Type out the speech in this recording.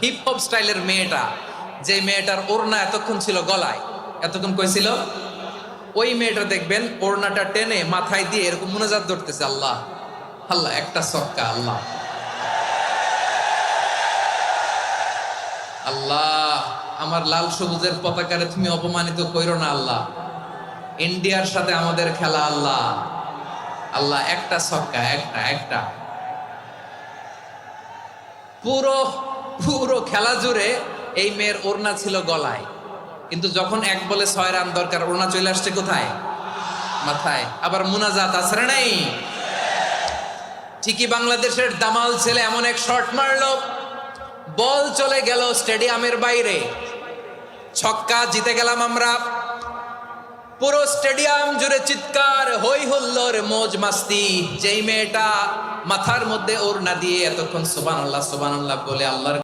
Hip hop স্টাইলের মেয়েটা, যে মেয়েটার ওড়না এতক্ষণ ছিল গলায়, এতক্ষণ কইছিল, ওই মেয়েটা দেখবেন ওড়নাটা টেনে মাথায় দিয়ে এরকম মুনাজাত ধরতেছে, আল্লাহ আল্লাহ, একটা সক্কা, আল্লাহ আল্লাহ, আমার লাল সবুজের পতাকারে তুমি অপমানিত কইরো না আল্লাহ, ইন্ডিয়ার সাথে আমাদের খেলা আল্লাহ, আল্লাহ একটা সক্কা, একটা একটা। পুরো পুরো খেলা জুড়ে এই মেয়ের ওড়না ছিল গলায়, কিন্তু যখন এক বলে 6 রান দরকার, ওড়না চলে আসছে কোথায়? মাথায়। আবার মুনাজাত আছে না নাই? ঠিকই বাংলাদেশের দামাল ছেলে এমন এক শট মারলো, বল চলে গেল স্টেডিয়ামের বাইরে, ছক্কা, জিতে গেলাম আমরা। পুরো স্টেডিয়াম জুড়ে চিৎকার, হই হুল্লোড়, মৌজ মাস্তি। যেই মেয়েটা মাথার মধ্যে ওড়না দিয়ে এতক্ষণ সুবহানাল্লাহ সুবহানাল্লাহ বলে আল্লাহর